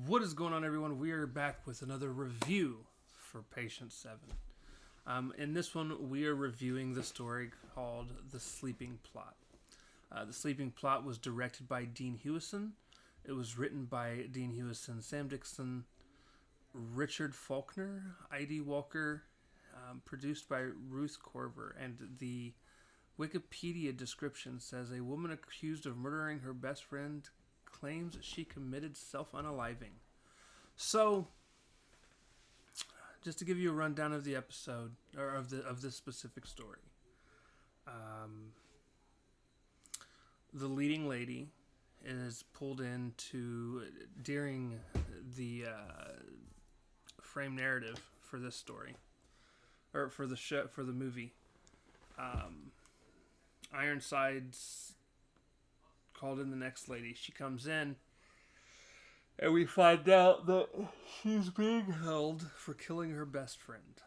What is going on, everyone? We are back with another review for Patient 7. In this one, we are reviewing the story called The Sleeping Plot. The Sleeping Plot was directed by Dean Hewison. It was written by Dean Hewison, Sam Dixon, Richard Faulkner, I.D. Walker, produced by Ruth Corver, and the Wikipedia description says a woman accused of murdering her best friend claims she committed self-unaliving. So, just to give you a rundown of the episode or of this specific story, the leading lady is pulled into during the frame narrative for this story or for the show for the movie. Ironside's called in the next lady. She comes in, and we find out that she's being held for killing her best friend.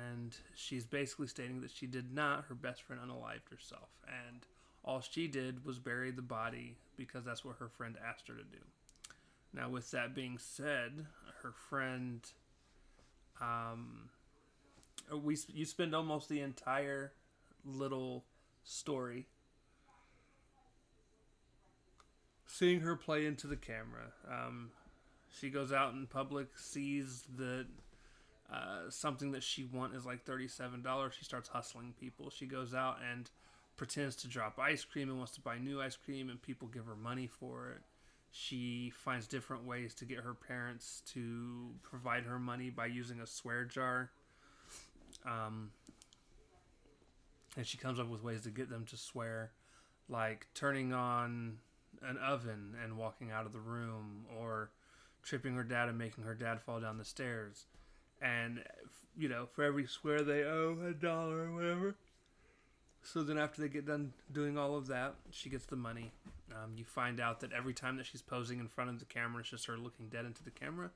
And she's basically stating that she did not. Her best friend unalived herself. And all she did was bury the body because that's what her friend asked her to do. Now, with that being said, her friend, you spend almost the entire little story seeing her play into the camera. She goes out in public, sees that something that she wants is like $37. She starts hustling people. She goes out and pretends to drop ice cream and wants to buy new ice cream, and people give her money for it. She finds different ways to get her parents to provide her money by using a swear jar. And she comes up with ways to get them to swear, like turning on an oven and walking out of the room, or tripping her dad and making her dad fall down the stairs. And, for every swear they owe $1 or whatever. So then after they get done doing all of that, she gets the money. You find out that every time that she's posing in front of the camera, it's just her looking dead into the camera.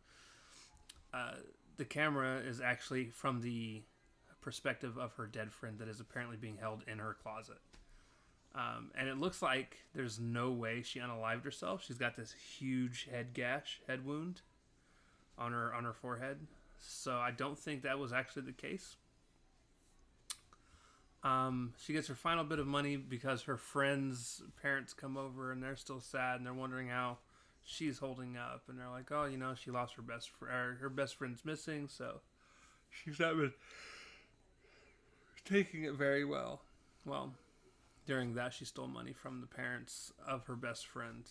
The camera is actually from the perspective of her dead friend that is apparently being held in her closet. And it looks like there's no way she unalived herself. She's got this huge head wound on her forehead. So I don't think that was actually the case. She gets her final bit of money because her friend's parents come over and they're still sad and they're wondering how she's holding up. And they're like, oh, she lost her best friend. Her best friend's missing, so she's not been taking it very well. Well, during that, she stole money from the parents of her best friend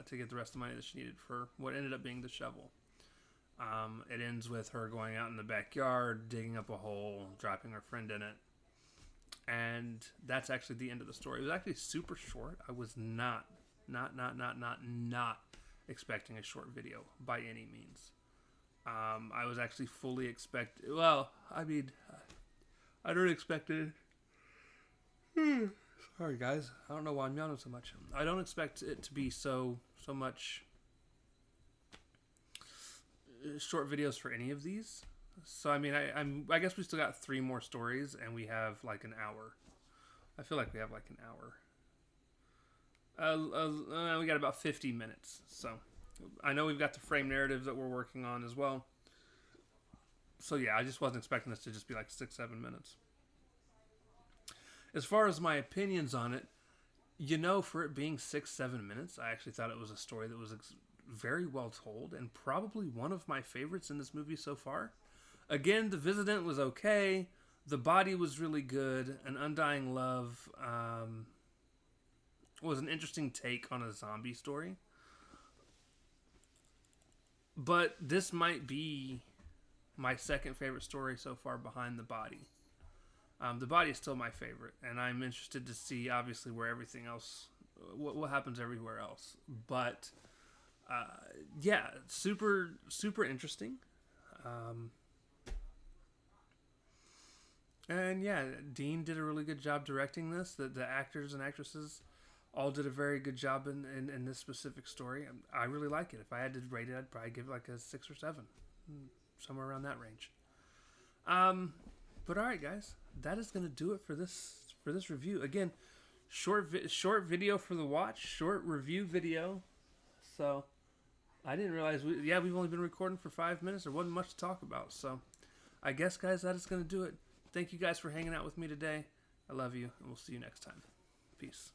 to get the rest of the money that she needed for what ended up being the shovel. It ends with her going out in the backyard, digging up a hole, dropping her friend in it. And that's actually the end of the story. It was actually super short. I was not expecting a short video by any means. I was actually fully expecting... Well, I don't expect it... Sorry, guys. I don't know why I'm yawning so much. I don't expect it to be so much short videos for any of these. So, I guess we still got 3 more stories, and we have like an hour. I feel like we have like an hour. We got about 50 minutes. So, I know we've got the frame narratives that we're working on as well. So, yeah, I just wasn't expecting this to just be like 6-7 minutes. As far as my opinions on it, for it being 6-7 minutes, I actually thought it was a story that was very well told and probably one of my favorites in this movie so far. Again, The Visitant was okay. The Body was really good. An Undying Love was an interesting take on a zombie story. But this might be my second favorite story so far behind The Body. The Body is still my favorite, and I'm interested to see, obviously, where everything else, what happens everywhere else. But, yeah, super, super interesting. And yeah, Dean did a really good job directing this. The actors and actresses all did a very good job in this specific story. I really like it. If I had to rate it, I'd probably give it like a 6 or 7. Somewhere around that range. But alright, guys. That is going to do it for this review. Again, short video for the watch. Short review video. So, I didn't realize we've only been recording for 5 minutes. There wasn't much to talk about. So I guess, guys, that is going to do it. Thank you guys for hanging out with me today. I love you, and we'll see you next time. Peace.